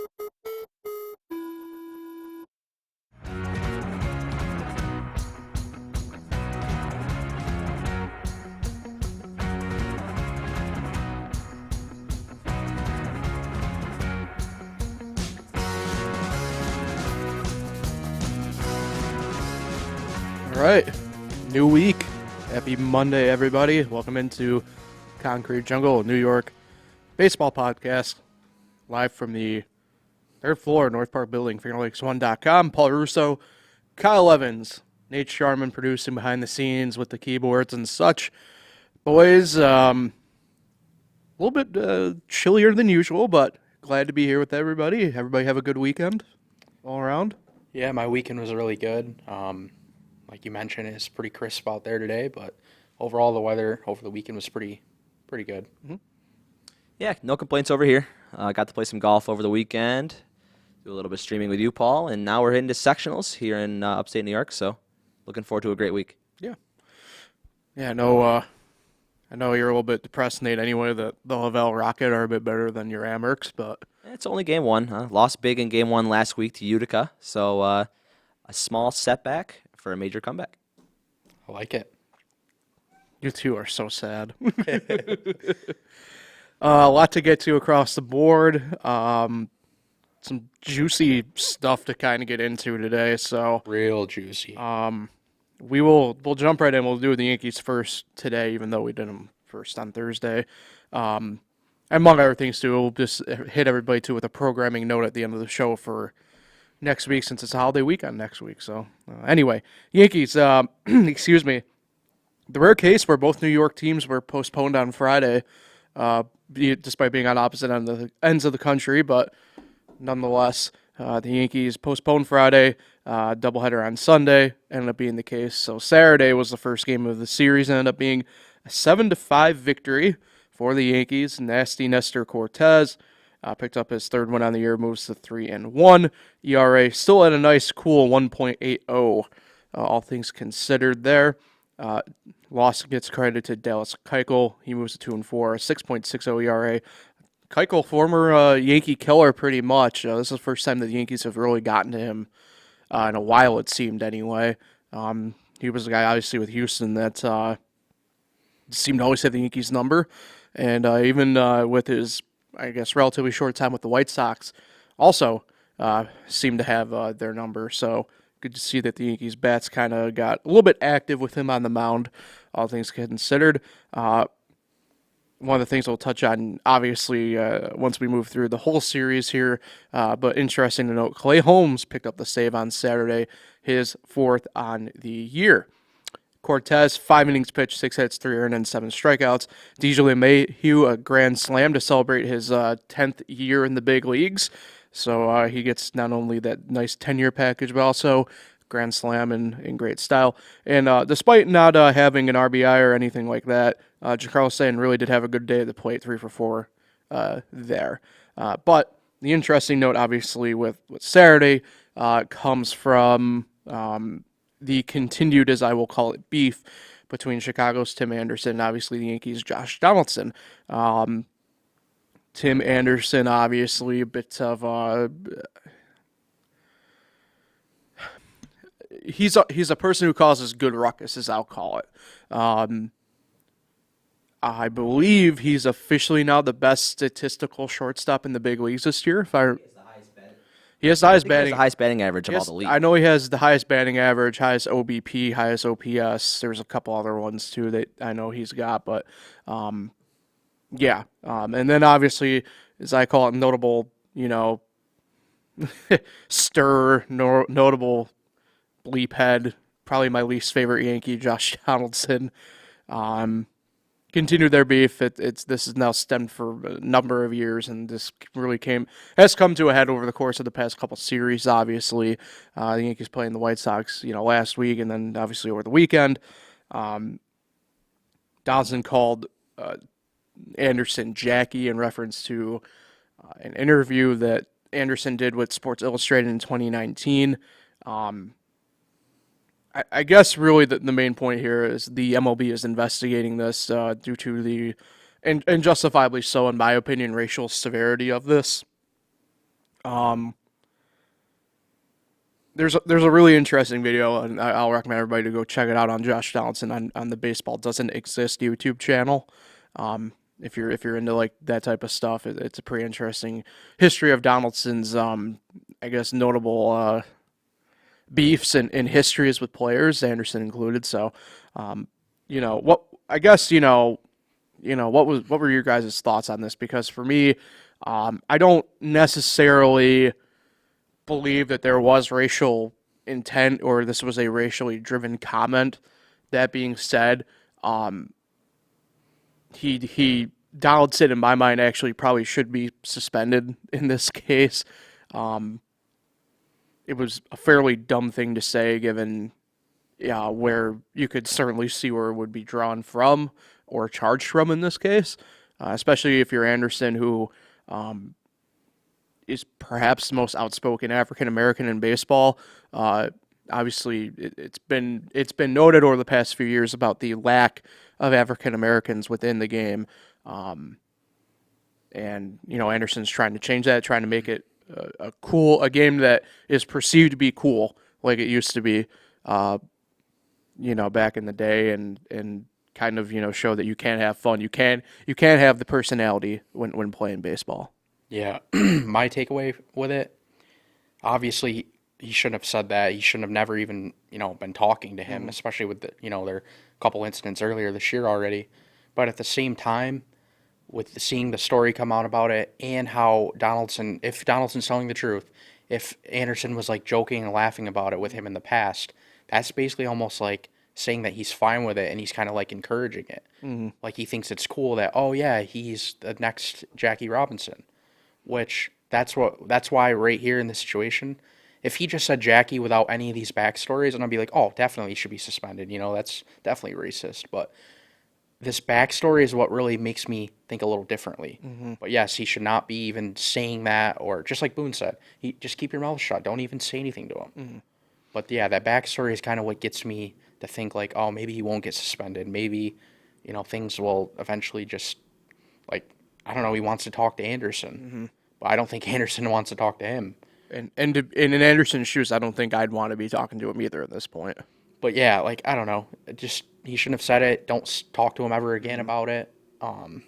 All right, new week. Happy Monday, everybody. Welcome into Concrete Jungle, New York baseball podcast, live from the third floor, North Park Building, FingerLakes1.com. Paul Russo, Kyle Evans, Nate Sharman producing behind the scenes with the keyboards and such. Boys, a little bit chillier than usual, but glad to be here with everybody. Everybody have a good weekend all around? Yeah, my weekend was really good. Like you mentioned, it's pretty crisp out there today, but overall the weather over the weekend was pretty good. Mm-hmm. Yeah, no complaints over here. Got to play some golf over the weekend, do a little bit of streaming with you, Paul, and now we're heading to sectionals here in upstate New York, so looking forward to a great week. Yeah, I know you're a little bit depressed, Nate, anyway, that the Lavelle Rocket are a bit better than your Amherst, but... It's only game one. Lost big in game one last week to Utica, so a small setback for a major comeback. I like it. You two are so sad. A lot to get to across the board. Some juicy stuff to kind of get into today. So Real juicy. we'll jump right in. We'll do the Yankees first today, even though we did them first on Thursday. Among other things too, we'll just hit everybody too with a programming note at the end of the show for next week, since it's a holiday weekend next week. So anyway, Yankees. Excuse me. The rare case where both New York teams were postponed on Friday, despite being on opposite ends of the country, but nonetheless, the Yankees postponed Friday, doubleheader on Sunday, ended up being the case. So Saturday was the first game of the series, and ended up being a 7-5 victory for the Yankees. Nasty Nestor Cortez picked up his third win on the year, moves to 3-1. ERA still at a nice, cool 1.80, all things considered there. Loss gets credited to Dallas Keuchel. He moves to 2-4, 6.60 ERA. Keuchel, former Yankee killer, pretty much. This is the first time that the Yankees have really gotten to him in a while, it seemed, anyway. He was a guy, obviously, with Houston that seemed to always have the Yankees' number. And even with his, I guess, relatively short time with the White Sox, also seemed to have their number. So good to see that the Yankees' bats kind of got a little bit active with him on the mound, all things considered. One of the things we'll touch on, obviously, once we move through the whole series here, but interesting to note, Clay Holmes picked up the save on Saturday, his fourth on the year. Cortez, 5 innings pitched, 6 hits, 3 earned, and 7 strikeouts. DJ LeMahieu, a grand slam to celebrate his 10th year in the big leagues. So he gets not only that nice 10-year package, but also grand slam in great style. And despite not having an RBI or anything like that, Giancarlo Stanton really did have a good day at the plate, 3 for 4 there. But the interesting note, obviously, with Saturday comes from the continued, as I will call it, beef between Chicago's Tim Anderson and obviously the Yankees' Josh Donaldson. Tim Anderson, obviously, a bit of he's a person who causes good ruckus, as I'll call it. I believe he's officially now the best statistical shortstop in the big leagues this year. He has the highest batting average of all the league. I know he has the highest batting average, highest OBP, highest OPS. There's a couple other ones too that I know he's got, but yeah. And then obviously, as I call it, notable, notable bleep head, probably my least favorite Yankee, Josh Donaldson. Continued their beef. This is now stemmed for a number of years, and this really has come to a head over the course of the past couple series. Obviously, the Yankees playing the White Sox, last week, and then obviously over the weekend. Donaldson called Anderson Jackie in reference to an interview that Anderson did with Sports Illustrated in 2019. I guess really the main point here is the MLB is investigating this due to the, and justifiably so in my opinion, racial severity of this. There's a really interesting video, and I'll recommend everybody to go check it out on Josh Donaldson on the Baseball Doesn't Exist YouTube channel. If you're into like that type of stuff, it's a pretty interesting history of Donaldson's I guess notable beefs and histories with players, Anderson included. So, what I guess what were your guys' thoughts on this? Because for me, I don't necessarily believe that there was racial intent or this was a racially driven comment. That being said, he Donaldson, in my mind, actually probably should be suspended in this case. It was a fairly dumb thing to say, given where you could certainly see where it would be drawn from or charged from in this case, especially if you're Anderson, who is perhaps the most outspoken African American in baseball. Obviously, it's been noted over the past few years about the lack of African Americans within the game, and Anderson's trying to change that, trying to make it a game that is perceived to be cool, like it used to be, back in the day, and kind of show that you can have fun, you can have the personality when playing baseball. Yeah, my takeaway with it, obviously, he shouldn't have said that. He shouldn't have never even, been talking to him, especially with their couple incidents earlier this year already. But at the same time, with seeing the story come out about it and how if Donaldson's telling the truth, if Anderson was like joking and laughing about it with him in the past, that's basically almost like saying that he's fine with it and he's kind of like encouraging it. Like he thinks it's cool that, oh yeah, he's the next Jackie Robinson. Which that's why right here in this situation, if he just said Jackie without any of these backstories, and I'd be like, oh, definitely he should be suspended. That's definitely racist. But this backstory is what really makes me think a little differently. But yes, he should not be even saying that, or just like Boone said, just keep your mouth shut. Don't even say anything to him. But yeah, that backstory is kind of what gets me to think like, oh, maybe he won't get suspended. Maybe, things will eventually just like, I don't know, he wants to talk to Anderson. But I don't think Anderson wants to talk to him. And in Anderson's shoes, I don't think I'd want to be talking to him either at this point. But yeah, like, I don't know. He shouldn't have said it. Don't talk to him ever again about it. But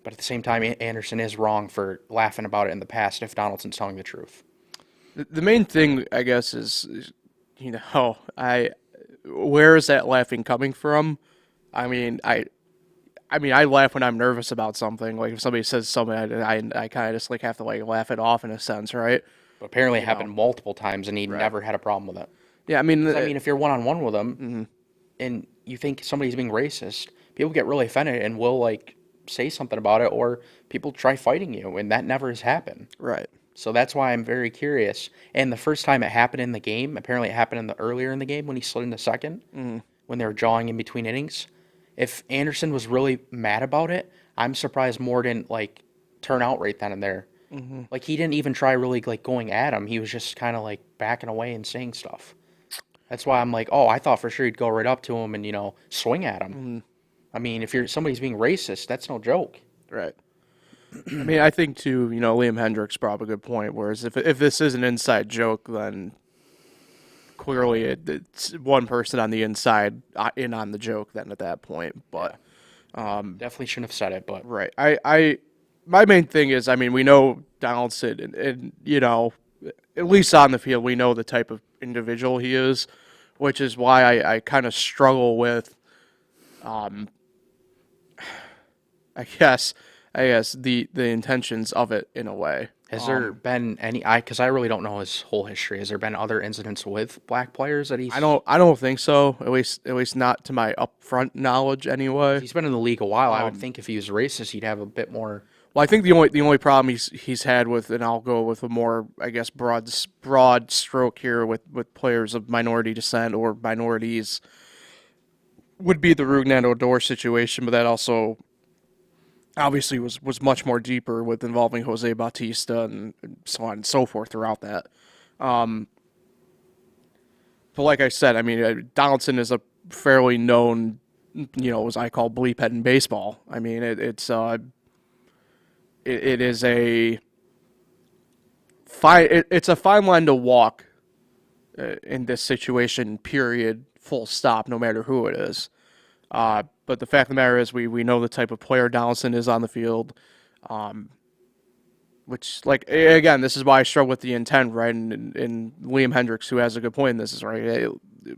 at the same time, Anderson is wrong for laughing about it in the past if Donaldson's telling the truth. The main thing, I guess, is where is that laughing coming from? I mean, I laugh when I'm nervous about something. Like if somebody says something, I kind of just like have to like laugh it off in a sense, right? But apparently it happened multiple times, and he never had a problem with it. Yeah, I mean, if you're one-on-one with him, and you think somebody's being racist, people get really offended and will like say something about it, or people try fighting you, and that never has happened. Right. So that's why I'm very curious. And the first time it happened in the game, apparently it happened earlier in the game when he slid into second, when they were jawing in between innings. If Anderson was really mad about it, I'm surprised Moore didn't like turn out right then and there. Like he didn't even try really like going at him. He was just kind of like backing away and saying stuff. That's why I'm like, oh, I thought for sure he'd go right up to him and swing at him. I mean, if somebody's being racist, that's no joke. Right. I mean, I think too. Liam Hendricks brought up a good point. Whereas if this is an inside joke, then clearly it's one person on the inside in on the joke then at that point. But definitely shouldn't have said it. But right, my main thing is, I mean, we know Donaldson, and at least on the field, we know the type of individual he is, which is why I kind of struggle with, I guess the intentions of it in a way. Has there been any? Because I really don't know his whole history. Has there been other incidents with black players that he's? I don't think so. At least not to my upfront knowledge, anyway. He's been in the league a while. I would think if he was racist, he'd have a bit more. Well, I think the only problem he's had with, and I'll go with a more, I guess, broad stroke here with players of minority descent or minorities, would be the Rougned Odor situation, but that also obviously was much more deeper with involving Jose Bautista and so on and so forth throughout that. But like I said, I mean, Donaldson is a fairly known, as I call bleep head in baseball. I mean, it is a it's a fine line to walk in this situation, period, full stop, no matter who it is. But the fact of the matter is, we know the type of player Donaldson is on the field, which, like, again, this is why I struggle with the intent, right? And Liam Hendricks, who has a good point in this, is right.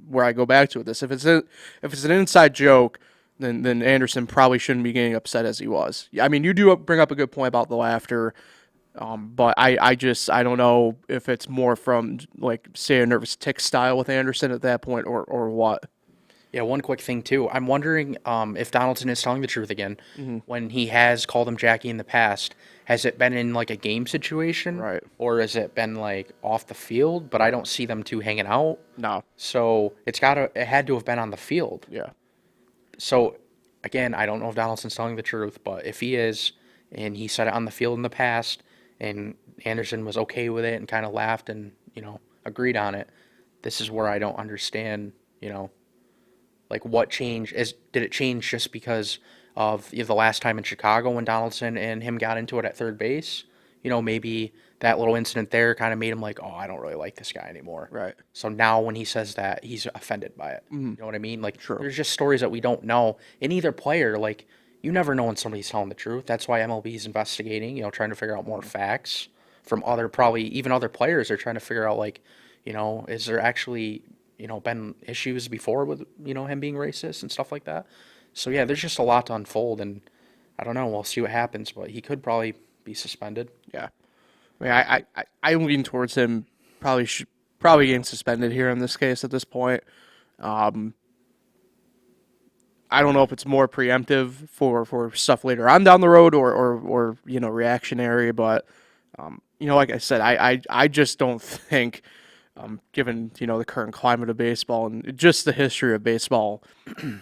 Where I go back to this, if it's an inside joke, then Anderson probably shouldn't be getting upset as he was. I mean, you do bring up a good point about the laughter. But I don't know if it's more from, like, say, a nervous tick style with Anderson at that point or what. Yeah, one quick thing too. I'm wondering if Donaldson is telling the truth again. When he has called him Jackie in the past, has it been in like a game situation, Right. or has it been like off the field? But I don't see them two hanging out. No. So it had to have been on the field. Yeah. So again, I don't know if Donaldson's telling the truth, but if he is, and he said it on the field in the past, and Anderson was okay with it and kind of laughed and agreed on it, this is where I don't understand. Like, what change did it change just because of the last time in Chicago when Donaldson and him got into it at third base? Maybe that little incident there kind of made him like, oh, I don't really like this guy anymore. Right. So now when he says that, he's offended by it. Mm-hmm. You know what I mean? Like, Sure. there's just stories that we don't know. In either player, like, you never know when somebody's telling the truth. That's why MLB is investigating, trying to figure out more facts from probably even other players. Are trying to figure out, like, is there actually been issues before with him being racist and stuff like that. So yeah, there's just a lot to unfold, and I don't know. We'll see what happens, but he could probably be suspended. Yeah. I mean, I lean towards him probably getting suspended here in this case at this point. I don't know if it's more preemptive for stuff later on down the road or reactionary, but like I said, I just don't think. Given the current climate of baseball and just the history of baseball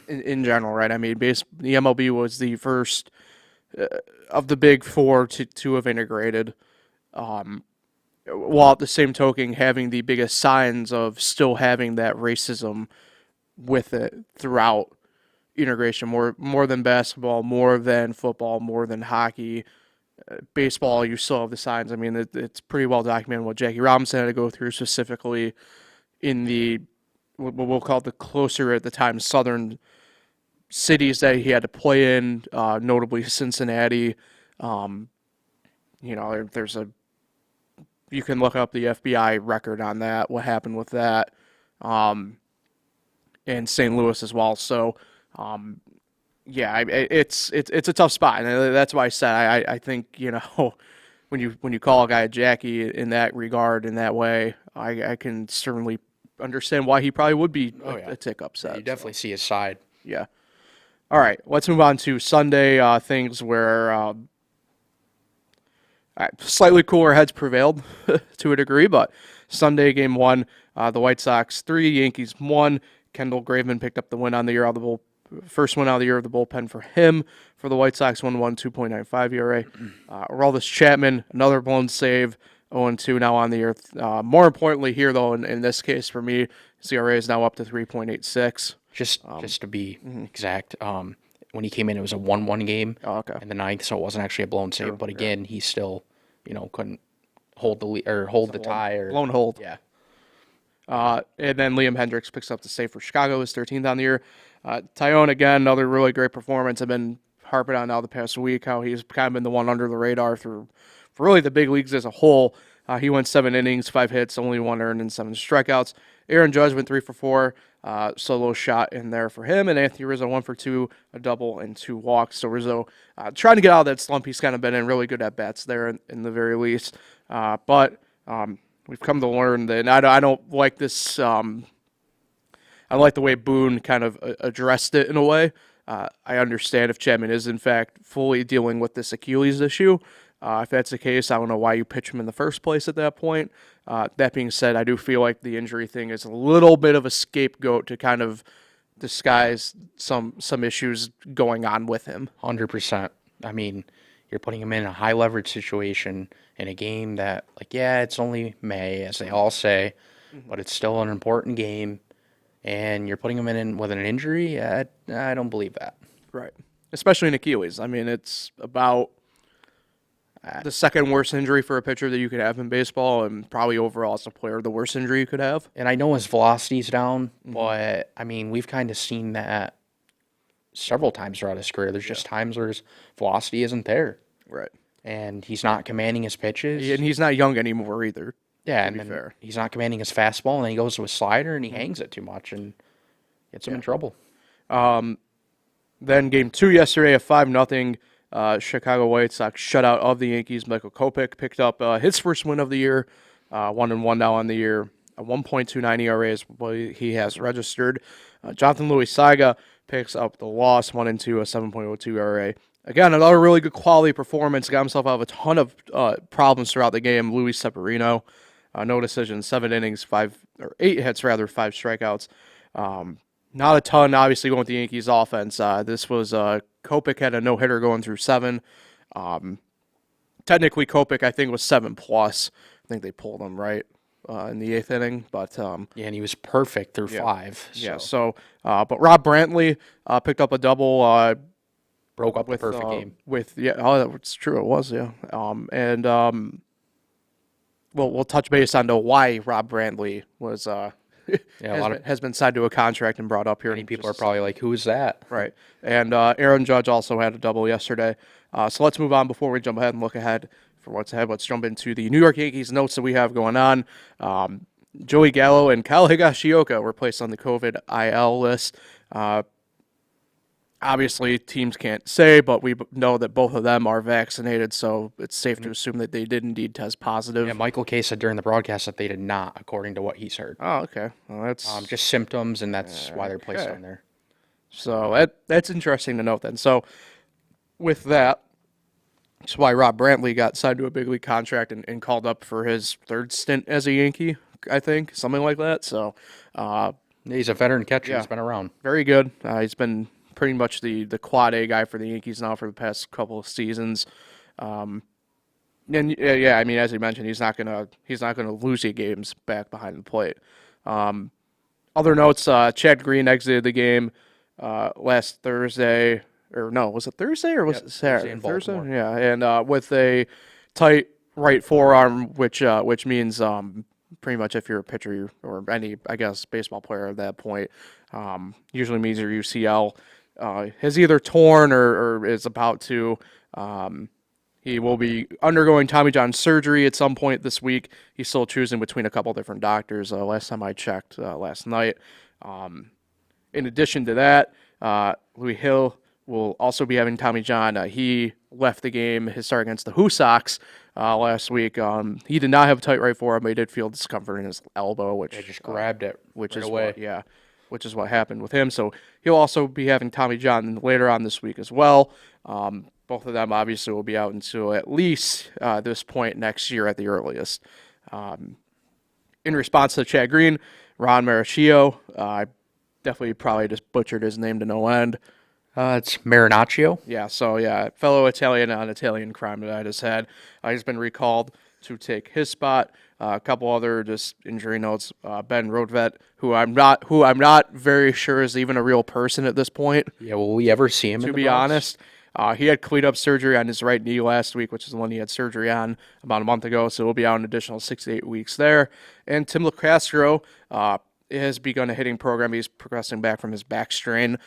in general, right? I mean, the MLB was the first of the big four to have integrated, while at the same token having the biggest signs of still having that racism with it throughout integration, more than basketball, more than football, more than hockey. Baseball, you still have the signs. I mean, it's pretty well documented what Jackie Robinson had to go through, specifically in the what we'll call the closer at the time southern cities that he had to play in, notably Cincinnati. There's you can look up the FBI record on that, what happened with that, and St. Louis as well. So, yeah, it's a tough spot, and that's why I said I think when you call a guy Jackie in that regard, in that way, I can certainly understand why he probably would be a tick upset. You definitely see his side. Yeah. All right, let's move on to Sunday things where slightly cooler heads prevailed to a degree, but Sunday game one, the White Sox 3, Yankees 1. Kendall Graveman picked up the win on the year out of the first win out of the year of the bullpen for him. For the White Sox, 1-1, 2.95 ERA. Aroldis Chapman, another blown save, 0-2 now on the year. More importantly here, though, in this case for me, his ERA is now up to 3.86. Just to be exact, when he came in, it was a 1-1 game in the ninth, so it wasn't actually a blown save. But again, he still, couldn't hold the lead or hold the tie or blown hold. Yeah. And then Liam Hendricks picks up the save for Chicago, his 13th on the year. Tyone, again, another really great performance. I've been harping on now the past week how he's kind of been the one under the radar for really the big leagues as a whole. He went 7 innings, 5 hits, only 1 earned, and 7 strikeouts. Aaron Judge went 3 for 4, solo shot in there for him, and Anthony Rizzo 1 for 2, a double and 2 walks. So Rizzo trying to get out of that slump. He's kind of been in really good at bats there in the very least. But we've come to learn that, and I don't like this. I like the way Boone kind of addressed it in a way. I understand if Chapman is, in fact, fully dealing with this Achilles issue. If that's the case, I don't know why you pitch him in the first place at that point. That being said, I do feel like the injury thing is a little bit of a scapegoat to kind of disguise some issues going on with him. 100%. I mean, you're putting him in a high leverage situation in a game that, like, yeah, it's only May, as they all say, but it's still an important game. And you're putting him in with an injury? I don't believe that. Right. Especially in Achilles. I mean, it's about, the second worst injury for a pitcher that you could have in baseball, and probably overall as a player, the worst injury you could have. And I know his velocity's down, but I mean, we've kind of seen that several times throughout his career. There's just times where his velocity isn't there, Right. and he's not commanding his pitches. And he's not young anymore either. Yeah, to and be then fair. he's not commanding his fastball, and then he goes to a slider and he hangs it too much and gets him in trouble. Then game 2 yesterday, a 5-0 Chicago White Sox shutout of the Yankees. Michael Kopech picked up his first win of the year, 1-1 now on the year. A 1.29 ERA is what he has registered. Jonathan Louis-Saiga picks up the loss, 1-2, a 7.02 ERA. Again, another really good quality performance. Got himself out of a ton of problems throughout the game. Luis Severino, no decisions, 7 innings, 8 hits rather, 5 strikeouts. Not a ton, obviously, going with the Yankees offense. This was Kopech had a no-hitter going through 7. Technically, Kopech, I think, was 7+. I think they pulled him right in the 8th inning. But Yeah, and he was perfect through 5. So. yeah, so but Rob Brantley picked up a double. Broke up the perfect game. That's true. It was, yeah. We'll touch base on why Rob Brantley was has been signed to a contract and brought up here. Many people are probably like, "Who is that?" Right. And Aaron Judge also had a double yesterday. So let's move on before we jump ahead and look ahead for what's ahead. Let's jump into the New York Yankees notes that we have going on. Joey Gallo and Kyle Higashioka were placed on the COVID IL list. Obviously, teams can't say, but we know that both of them are vaccinated, so it's safe to assume that they did indeed test positive. Yeah, Michael Kay said during the broadcast that they did not, according to what he's heard. Oh, okay. Well, that's just symptoms, and that's why they're placed on there. So that's interesting to note then. So with that, that's why Rob Brantley got signed to a big league contract and called up for his 3rd stint as a Yankee, I think, something like that. So he's a veteran catcher. He's been around. Very good. He's been pretty much the quad A guy for the Yankees now for the past couple of seasons. And I mean, as you mentioned, he's not gonna lose you games back behind the plate. Other notes: Chad Green exited the game last Thursday, or no, was it Thursday or was it Saturday? Thursday, yeah, and with a tight right forearm, which means pretty much if you're a pitcher or any, I guess, baseball player at that point, usually means your UCL has either torn or is about to. He will be undergoing Tommy John surgery at some point this week. He's still choosing between a couple different doctors. Last time I checked last night. In addition to that, Louis Hill will also be having Tommy John. He left the game, his start against the White Sox last week. He did not have a tight right forearm, but he did feel discomfort in his elbow, which just grabbed it which right is away. which is what happened with him. So he'll also be having Tommy John later on this week as well. Both of them obviously will be out until at least this point next year at the earliest. In response to Chad Green, Ron Maracchio, I definitely probably just butchered his name to no end. It's Marinaccio. Yeah, so yeah, fellow Italian on Italian crime that I just had. He's been recalled to take his spot. A couple other just injury notes. Ben Rodvet, who I'm not very sure is even a real person at this point. Yeah, will we ever see him? To be honest, he had cleat-up surgery on his right knee last week, which is the one he had surgery on about a month ago. So he'll be out an additional 6 to 8 weeks there. And Tim LaCastro has begun a hitting program. He's progressing back from his back strain.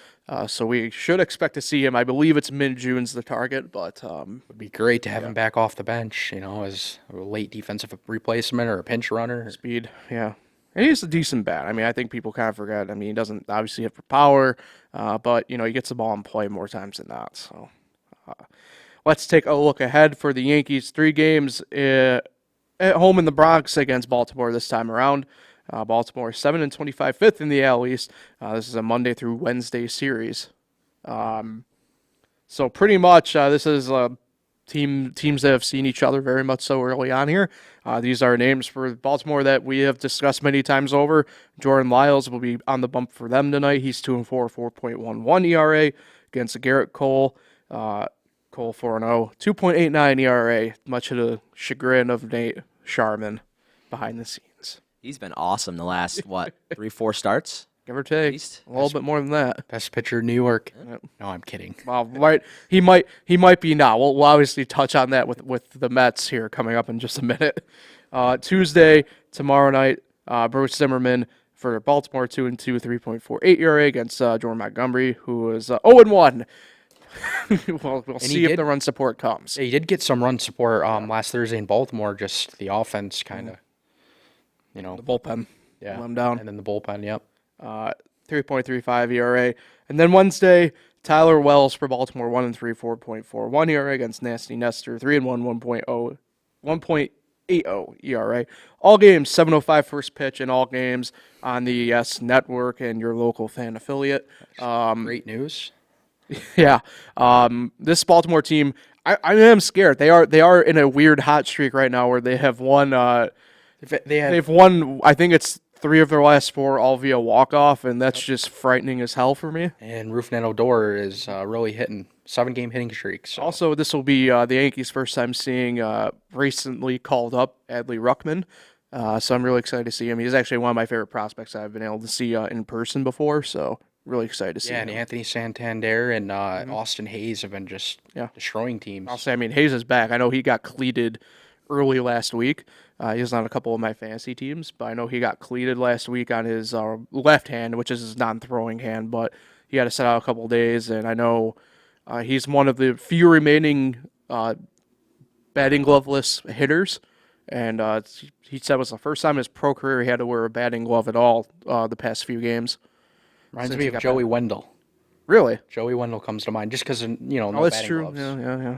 So we should expect to see him. I believe it's mid-June's the target, but would be great to have him back off the bench, as a late defensive replacement or a pinch runner. Speed, yeah. And he's a decent bat. I mean, I think people kind of forget. I mean, he doesn't obviously hit for power, but, he gets the ball in play more times than not. So let's take a look ahead for the Yankees. 3 games at home in the Bronx against Baltimore this time around. Baltimore 7-25, 5th in the AL East. This is a Monday through Wednesday series. So pretty much this is teams that have seen each other very much so early on here. These are names for Baltimore that we have discussed many times over. Jordan Lyles will be on the bump for them tonight. He's 2-4, 4.11 ERA against Garrett Cole. Cole 4-0, 2.89 ERA, much to the chagrin of Nate Sharman behind the scenes. He's been awesome the last, 3-4 starts? give or take. least. A little bit more than that. Best pitcher in New York. Yep. No, I'm kidding. Well, right, he might be now. We'll obviously touch on that with the Mets here coming up in just a minute. Tuesday, tomorrow night, Bruce Zimmerman for Baltimore 2-2, 3.48 ERA against Jordan Montgomery, who is 0-1. We'll see if the run support comes. He did get some run support last Thursday in Baltimore. Just the offense kind of, The bullpen let him down. And then the bullpen, yep. 3.35 ERA. And then Wednesday, Tyler Wells for Baltimore 1-3, 4.41 ERA against Nasty Nestor 3-1, 1.80 ERA. All games 7:05 first pitch, and all games on the ES Network and your local fan affiliate. Great news. Yeah. This Baltimore team, I am scared. They are in a weird hot streak right now where they have won. They've won. I think it's 3 of their last 4, all via walk-off, and that's just frightening as hell for me. And Rougned Odor is really hitting 7-game hitting streak. So. Also, this will be the Yankees' first time seeing recently called up Adley Ruckman. So I'm really excited to see him. He's actually one of my favorite prospects I've been able to see in person before. So really excited to see him. And Anthony Santander and Austin Hayes have been just destroying teams. I'll say, Hayes is back. I know he got cleated early last week. He was on a couple of my fantasy teams, but I know he got cleated last week on his left hand, which is his non-throwing hand, but he had to sit out a couple of days, and I know he's one of the few remaining batting gloveless hitters, and he said it was the first time in his pro career he had to wear a batting glove at all the past few games. Reminds me of Joey Wendell. Really? Joey Wendell comes to mind just because, no that's batting true. gloves. Yeah.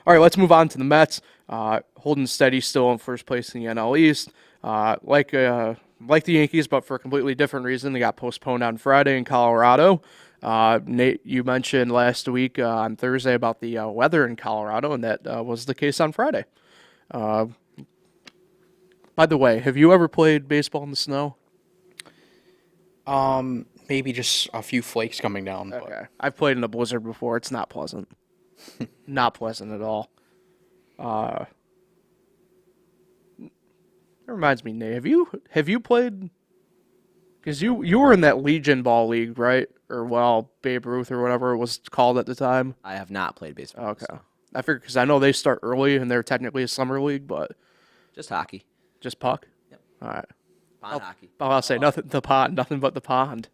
All right, let's move on to the Mets. Holding steady still in first place in the NL East. Like the Yankees, but for a completely different reason. They got postponed on Friday in Colorado. Nate, you mentioned last week on Thursday about the weather in Colorado, and that was the case on Friday. By the way, have you ever played baseball in the snow? Maybe just a few flakes coming down. Okay. But. I've played in a blizzard before. It's not pleasant. Not pleasant at all. That reminds me, Nate. Have you played? Because you were in that Legion Ball League, right? Or Babe Ruth or whatever it was called at the time. I have not played baseball. Okay. So. I figured because I know they start early and they're technically a summer league, but Just hockey. just puck. Yep. All right. Pond hockey. I'll say nothing but the pond.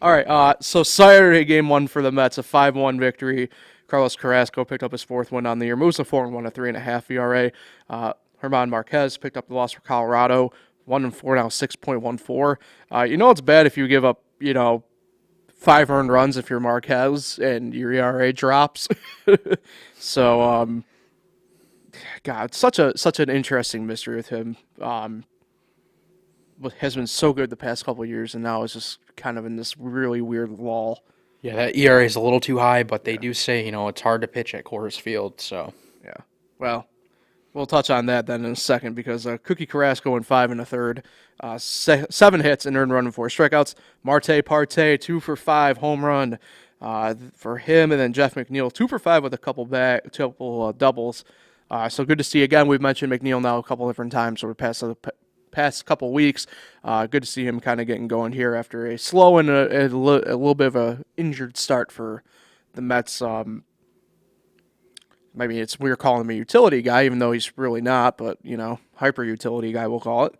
All right. So Saturday, game 1 for the Mets, a 5-1 victory. Carlos Carrasco picked up his 4th win on the year. Moves to 4-1, a 3.5 ERA. Herman Marquez picked up the loss for Colorado, 1-4 now, 6.14. It's bad if you give up 5 earned runs if you're Marquez and your ERA drops. So God, such an interesting mystery with him. Has been so good the past couple of years, and now is just kind of in this really weird lull. Yeah, that ERA is a little too high, but they do say, it's hard to pitch at Coors Field, so. Yeah. Well, we'll touch on that then in a second because Cookie Carrasco went 5 1/3, 7 hits and earned run and 4 strikeouts. Marte Parte 2 for 5 home run for him, and then Jeff McNeil 2 for 5 with a couple doubles. So good to see again. We've mentioned McNeil now a couple different times over the past couple weeks. Good to see him kind of getting going here after a slow and a little bit of a injured start for the Mets. We're calling him a utility guy, even though he's really not, but, hyper utility guy, we'll call it.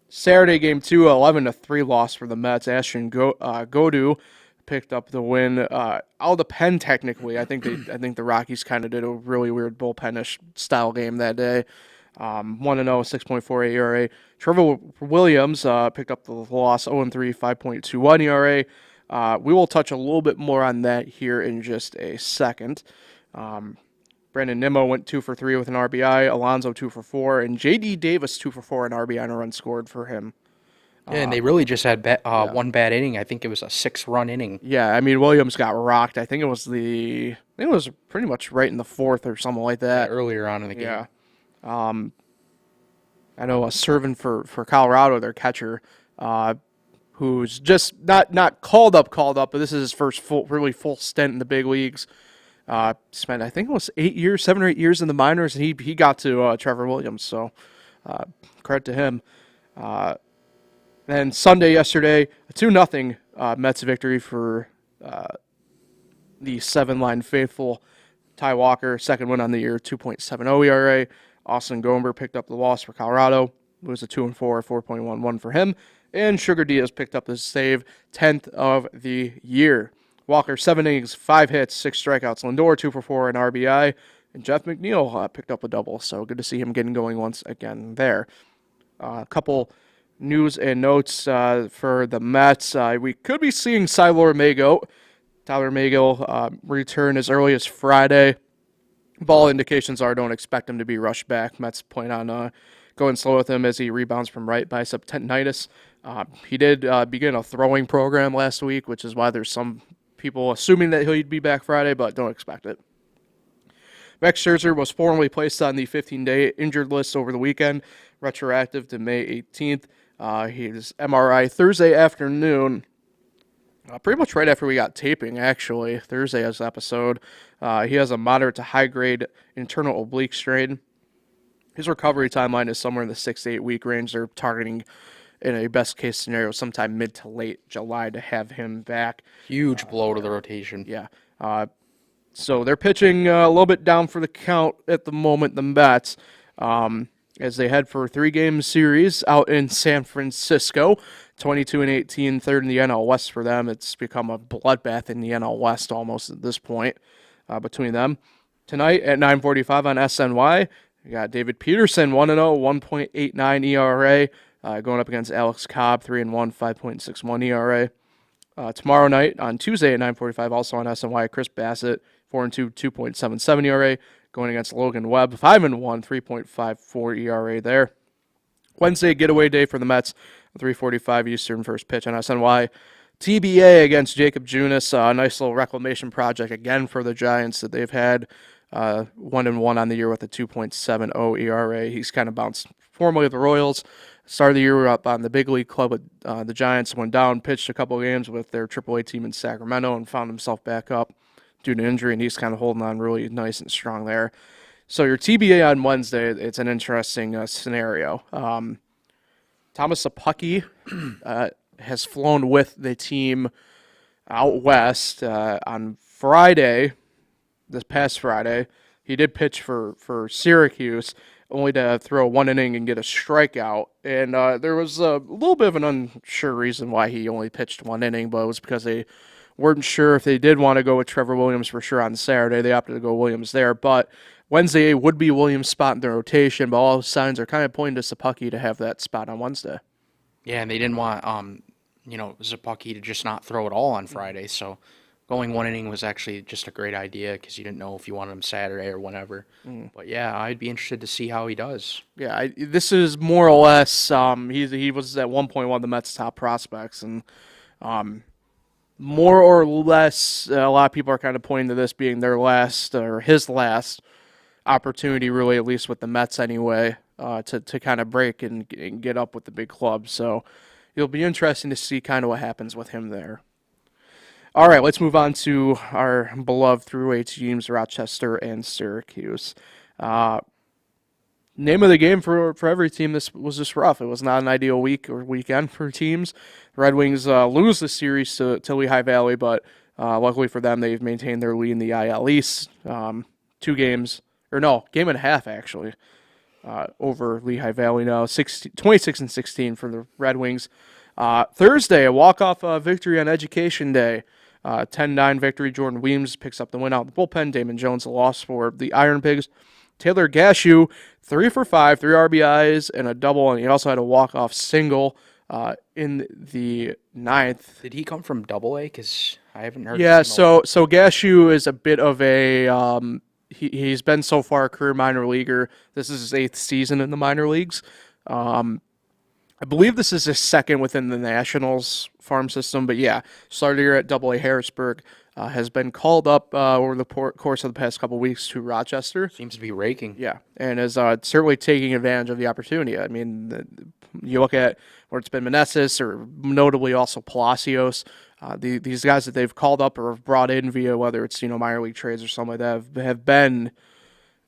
Saturday, game 2, 11-3 loss for the Mets. Ashton Godu picked up the win out of the pen, technically. I think the Rockies kind of did a really weird bullpenish style game that day. 1-0, 6.48 ERA. Trevor Williams picked up the loss, 0-3, 5.21 ERA. We will touch a little bit more on that here in just a second. Brandon Nimmo went 2 for 3 with an RBI. Alonso 2 for 4, and J.D. Davis 2 for 4, an RBI and a run scored for him. Yeah, and they really just had one bad inning. I think it was a 6-run inning. Yeah, Williams got rocked. I think it was pretty much right in the 4th or something like that. Earlier on in the game. Yeah. I know serving for Colorado, their catcher, who's just not called up, but this is his first really full stint in the big leagues. Spent, I think it was 7 or 8 years in the minors, and he got to Trevor Williams, so credit to him. Then Sunday yesterday, a 2-0 Mets victory for the 7-line faithful. Ty Walker, second win on the year, 2.70 ERA. Austin Gomber picked up the loss for Colorado. It was a 2-4, 4.11 for him. And Sugar Diaz picked up the save, 10th of the year. Walker, 7 innings, 5 hits, 6 strikeouts. Lindor, 2 for 4, an RBI. And Jeff McNeil picked up a double, so good to see him getting going once again there. A couple news and notes for the Mets. We could be seeing Tyler Mago return as early as Friday. Ball indications are don't expect him to be rushed back. Mets plan on going slow with him as he rebounds from right bicep tendinitis. He did begin a throwing program last week, which is why there's some people assuming that he'd be back Friday, but don't expect it. Max Scherzer was formally placed on the 15-day injured list over the weekend, retroactive to May 18th. His MRI Thursday afternoon, pretty much right after we got taping, actually, Thursday's episode. He has a moderate to high-grade internal oblique strain. His recovery timeline is somewhere in the 6 to 8 week range. They're targeting, in a best-case scenario, sometime mid to late July to have him back. Huge blow to the rotation. Yeah. So they're pitching a little bit down for the count at the moment, the Mets, as they head for a 3-game series out in San Francisco. 22-18, third in the NL West for them. It's become a bloodbath in the NL West almost at this point between them. Tonight at 9:45 on SNY, we got David Peterson, 1-0, 1.89 ERA, going up against Alex Cobb, 3-1, 5.61 ERA. Tomorrow night on Tuesday at 9:45, also on SNY, Chris Bassett, 4-2, 2.77 ERA, going against Logan Webb, 5-1, 3.54 ERA there. Wednesday, getaway day for the Mets, 3:45 Eastern, first pitch on SNY. TBA against Jacob Junis, a nice little reclamation project again for the Giants that they've had 1-1 on the year with a 2.70 ERA. He's kind of bounced formerly with the Royals. Started the year up on the big league club with the Giants, went down, pitched a couple of games with their AAA team in Sacramento, and found himself back up due to injury, and he's kind of holding on really nice and strong there. So your TBA on Wednesday, it's an interesting scenario. Thomas Sapucki has flown with the team out west on Friday, this past Friday. He did pitch for Syracuse, only to throw 1 inning and get a strikeout. And there was a little bit of an unsure reason why he only pitched 1 inning, but it was because they weren't sure if they did want to go with Trevor Williams for sure on Saturday. They opted to go Williams there, but Wednesday would be Williams' spot in the rotation, but all signs are kind of pointing to Sapucki to have that spot on Wednesday. Yeah, and they didn't want Sapucki to just not throw at all on Friday, so going 1 inning was actually just a great idea because you didn't know if you wanted him Saturday or whenever. But yeah, I'd be interested to see how he does. Yeah, this is more or less, he was at one point one of the Mets' top prospects, and more or less, a lot of people are kind of pointing to this being their last, or his last opportunity, really, at least with the Mets anyway, to kind of break and get up with the big club. So it'll be interesting to see kind of what happens with him there. All right, let's move on to our beloved throughway teams, Rochester and Syracuse. Name of the game for every team, this was just rough. It was not an ideal week or weekend for teams. The Red Wings lose the series to Lehigh Valley, but luckily for them, they've maintained their lead in the IL East. 2 games, or no, game and a half actually, over Lehigh Valley now. 26-16 for the Red Wings. Thursday, a walk-off victory on Education Day. 10-9 victory. Jordan Weems picks up the win out of the bullpen. Damon Jones, a loss for the Iron Pigs. Taylor Gashew, 3 for 5, 3 RBIs, and a double, and he also had a walk-off single in the 9th. Did he come from Double-A? Because I haven't heard. Yeah, so Gashew is a bit of a he's been so far a career minor leaguer. This is his 8th season in the minor leagues. I believe this is his 2nd within the Nationals farm system, but yeah, started here at Double-A Harrisburg. Has been called up over the course of the past couple weeks to Rochester. Seems to be raking. Yeah, and is certainly taking advantage of the opportunity. I mean, you look at where it's been Meneses or notably also Palacios. These guys that they've called up or have brought in via whether it's minor league trades or something like that have been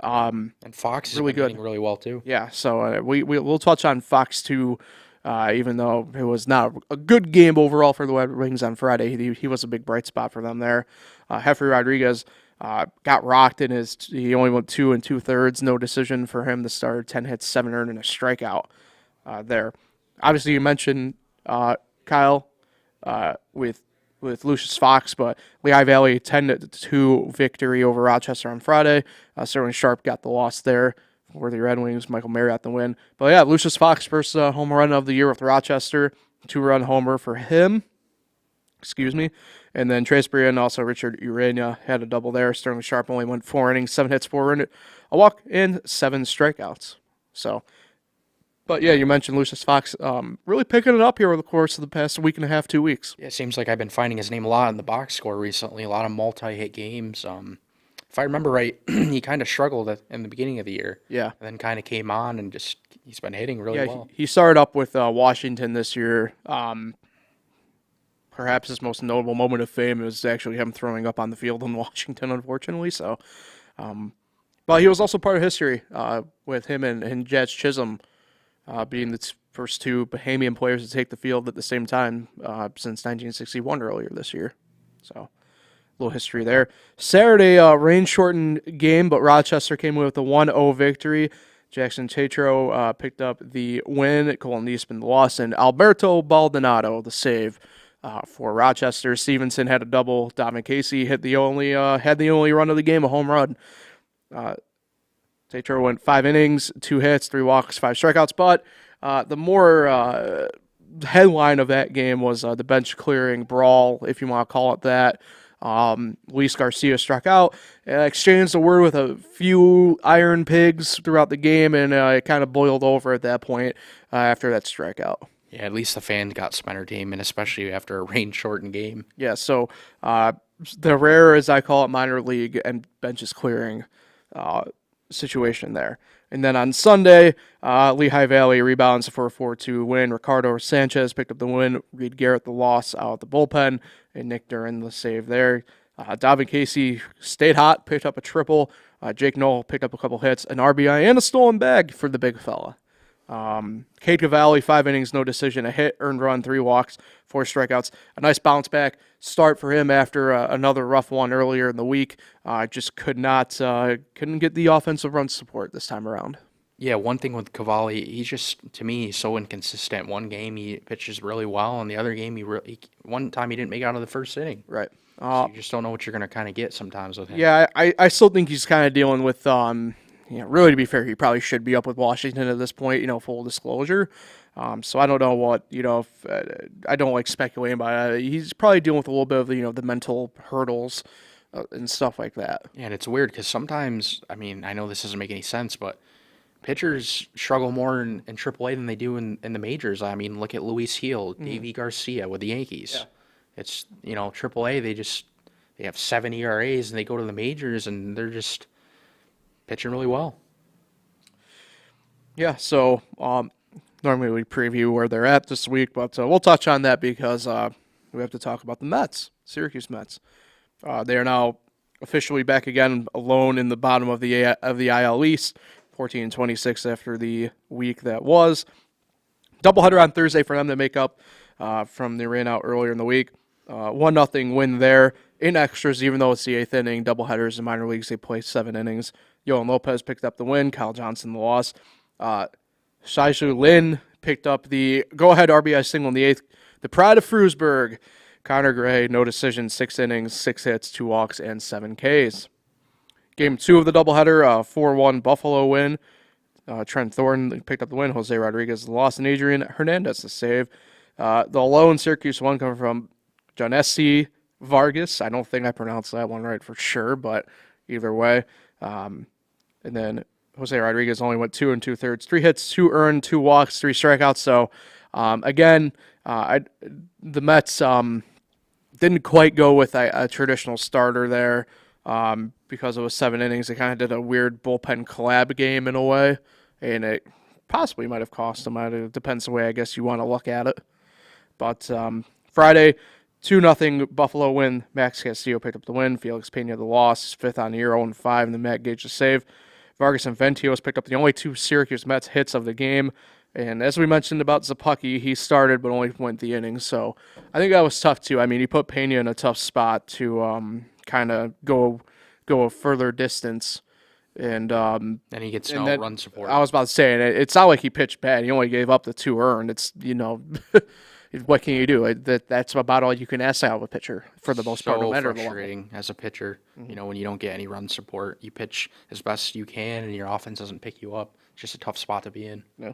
and Fox is really been good, hitting really well too. Yeah, so we'll touch on Fox too Even though it was not a good game overall for the Red Wings on Friday, he was a big bright spot for them there. Jeffrey Rodriguez got rocked in he only went 2 2/3, no decision for him to start, 10 hits, 7 earned, and a strikeout there. Obviously, you mentioned Kyle with Lucius Fox, but Lehigh Valley 10-2 victory over Rochester on Friday. Sterling Sharp got the loss there for the Red Wings. Michael Marriott the win. But yeah, Lucius Fox first home run of the year with Rochester, 2-run homer for him. Excuse me. And then Trace Bria and also Richard Urania had a double there. Sterling Sharp only went 4 innings, 7 hits, 4 earned, a walk, and 7 strikeouts. So, but yeah, you mentioned Lucius Fox really picking it up here over the course of the past week and a half, 2 weeks. Yeah, it seems like I've been finding his name a lot in the box score recently, a lot of multi-hit games. If I remember right, he kind of struggled in the beginning of the year. Yeah. And then kind of came on and he's been hitting really well. He started up with Washington this year. Perhaps his most notable moment of fame is actually him throwing up on the field in Washington, unfortunately. So, but he was also part of history with him and Jazz Chisholm being the first 2 Bahamian players to take the field at the same time since 1961 earlier this year. So, a little history there. Saturday, rain-shortened game, but Rochester came away with a 1-0 victory. Jackson Tatro picked up the win. Colin Niesman the loss, and Alberto Baldonado the save. For Rochester, Stevenson had a double. Donovan Casey had the only run of the game, a home run. Tatro went 5 innings, 2 hits, 3 walks, 5 strikeouts. But the more headline of that game was the bench clearing brawl, if you want to call it that. Luis Garcia struck out, exchanged a word with a few Iron Pigs throughout the game, and it kind of boiled over at that point after that strikeout. Yeah, at least the fans got some entertainment, especially after a rain-shortened game. Yeah, so the rare, as I call it, minor league and benches clearing situation there. And then on Sunday, Lehigh Valley rebounds for a 4-2 win. Ricardo Sanchez picked up the win. Reed Garrett the loss out of the bullpen, and Nick Duran the save there. Donovan Casey stayed hot, picked up a triple. Jake Knoll picked up a couple hits, an RBI, and a stolen bag for the big fella. Cade Cavalli, 5 innings, no decision, a hit, earned run, 3 walks, 4 strikeouts. A nice bounce back start for him after another rough one earlier in the week. Just couldn't get the offensive run support this time around. Yeah, one thing with Cavalli, he's just, to me, he's so inconsistent. One game he pitches really well, and the other game one time he didn't make it out of the first inning. Right. So you just don't know what you're going to kind of get sometimes with him. Yeah, I still think he's kind of dealing with really, to be fair, he probably should be up with Washington at this point, full disclosure. So I don't know what, if I don't like speculating about it. He's probably dealing with a little bit of, the mental hurdles and stuff like that. Yeah, and it's weird because sometimes, I know this doesn't make any sense, but pitchers struggle more in AAA than they do in the majors. Look at Luis Gil, Davey Garcia with the Yankees. Yeah. It's, AAA, they have 7 ERAs and they go to the majors and they're just pitching really well. Yeah, so normally we preview where they're at this week, but we'll touch on that because we have to talk about the Mets, Syracuse Mets. They are now officially back again alone in the bottom of the IL East, 14-26 after the week that was. Doubleheader on Thursday for them to make up from the rain out earlier in the week. 1-0 win there in extras, even though it's the 8th inning. Doubleheaders in minor leagues, they play 7 innings. Yohan Lopez picked up the win. Kyle Johnson the loss. Shaiju Lin picked up the go-ahead RBI single in the 8th. The pride of Frewsburg, Connor Gray, no decision, 6 innings, 6 hits, 2 walks, and 7 Ks. Game 2 of the doubleheader, 4-1 Buffalo win. Trent Thornton picked up the win. Jose Rodriguez the loss, and Adrian Hernandez the save. The lone Syracuse one coming from Jonesy Vargas. I don't think I pronounced that one right for sure, but either way. And then Jose Rodriguez only went 2 2/3, 3 hits, 2 earned, 2 walks, 3 strikeouts. So, again, the Mets didn't quite go with a traditional starter there because it was 7 innings. They kind of did a weird bullpen collab game in a way, and it possibly might have cost them. It depends the way I guess you want to look at it. But Friday, 2-0 Buffalo win. Max Castillo picked up the win. Felix Pena the loss. 5th on the year, 0-5, and then Matt Gage the save. Vargas and Ventios picked up the only 2 Syracuse Mets hits of the game. And as we mentioned about Zapucki, he started but only went the innings. So I think that was tough too. I mean, he put Pena in a tough spot to kind of go a further distance. And And he gets no then run support. I was about to say, and it's not like he pitched bad. He only gave up the 2 earned. It's, what can you do? That's about all you can ask out of a pitcher for the most part, no matter the level. Frustrating as a pitcher, when you don't get any run support. You pitch as best you can, and your offense doesn't pick you up. It's just a tough spot to be in. Yeah.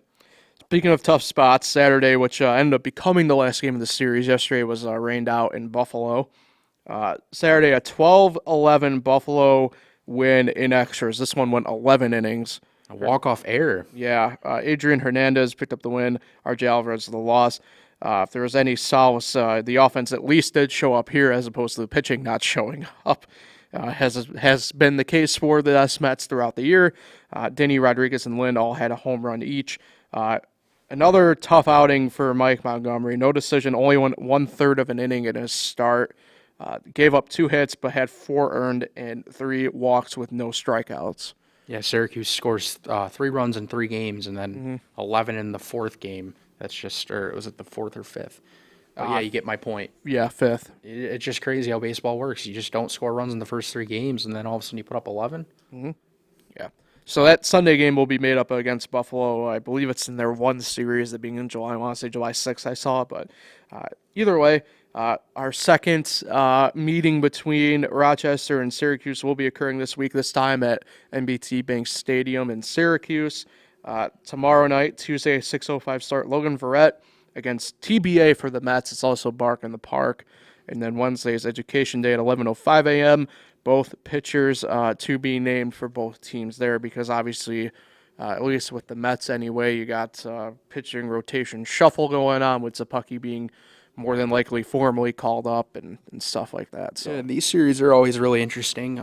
Speaking of tough spots, Saturday, which ended up becoming the last game of the series, yesterday was rained out in Buffalo. Saturday, a 12-11 Buffalo win in extras. This one went 11 innings. A walk-off error. Yeah, Adrian Hernandez picked up the win. RJ Alvarez the loss. If there was any solace, the offense at least did show up here as opposed to the pitching not showing up. Has been the case for the S-Mets throughout the year. Denny, Rodriguez, and Lynn all had a home run each. Another tough outing for Mike Montgomery. No decision, only went 1/3 of an inning in his start. Gave up 2 hits, but had 4 earned and 3 walks with no strikeouts. Yeah, Syracuse scores 3 runs in 3 games, and then 11 in the 4th game. That's just, or was it the 4th or 5th? Yeah, you get my point. Yeah, 5th. It's just crazy how baseball works. You just don't score runs in the first 3 games, and then all of a sudden you put up 11. Yeah. So that Sunday game will be made up against Buffalo. I believe it's in their one series, that being in July. I want to say July 6th I saw it, but either way, our second meeting between Rochester and Syracuse will be occurring this week, this time at NBT Bank Stadium in Syracuse. Tomorrow night, Tuesday, 6:05 start, Logan Verrett against TBA for the Mets. It's also Bark in the Park. And then Wednesday is Education Day at 11:05 a.m. Both pitchers to be named for both teams there, because obviously, at least with the Mets anyway, you got pitching rotation shuffle going on, with Zapucki being more than likely formally called up and stuff like that. So Yeah, these series are always really interesting.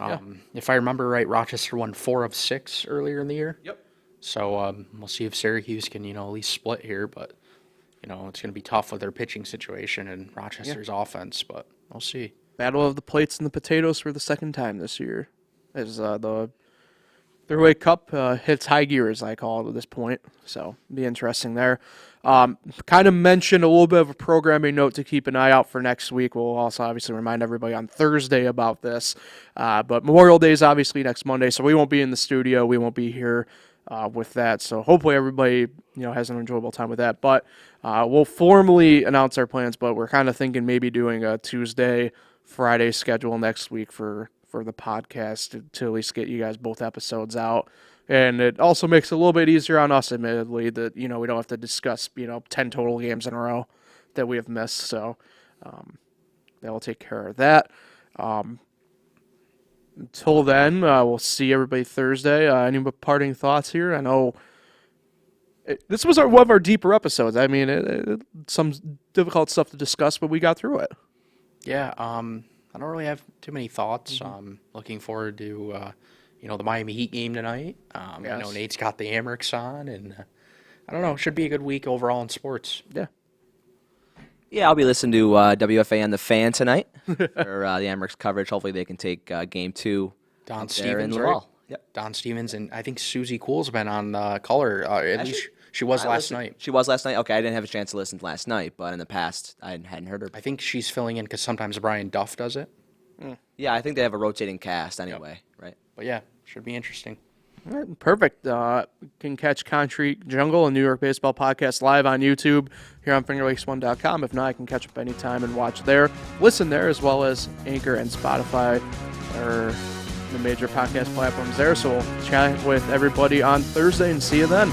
If I remember right, Rochester won 4 of 6 earlier in the year. Yep. So we'll see if Syracuse can, at least split here. But, it's going to be tough with their pitching situation and Rochester's offense. But we'll see. Battle of the plates and the potatoes for the second time this year, as the Thruway Cup hits high gear, as I call it at this point. So be interesting there. Kind of mentioned a little bit of a programming note to keep an eye out for next week. We'll also obviously remind everybody on Thursday about this. But Memorial Day is obviously next Monday, so we won't be in the studio. We won't be here with that. So hopefully everybody has an enjoyable time with that. But we'll formally announce our plans. But we're kind of thinking maybe doing a Tuesday, Friday schedule next week for the podcast to at least get you guys both episodes out. And it also makes it a little bit easier on us, admittedly, that, we don't have to discuss, 10 total games in a row that we have missed. So that will take care of that. Until then, we'll see everybody Thursday. Any parting thoughts here? I know this was one of our deeper episodes. I mean, some difficult stuff to discuss, but we got through it. Yeah, I don't really have too many thoughts. Looking forward to, the Miami Heat game tonight. Yes. Nate's got the Amerks on, and I don't know, should be a good week overall in sports. Yeah. Yeah, I'll be listening to WFAN The Fan tonight for the Amerks coverage. Hopefully they can take Game 2 Don up there in Stevens, the right? wall. Yep. Don Stevens, and I think Susie Cool's been on color. At least she was last night. She was last night? Okay, I didn't have a chance to listen last night, but in the past, I hadn't heard her. I think she's filling in because sometimes Brian Duff does it. Yeah, I think they have a rotating cast anyway, right? But yeah, should be interesting. All right, perfect. Can catch Concrete Jungle, a New York baseball podcast, live on YouTube here on FingerLakes1.com. If not, I can catch up anytime and watch there. Listen there, as well as Anchor and Spotify, or the major podcast platforms there. So we'll chat with everybody on Thursday and see you then.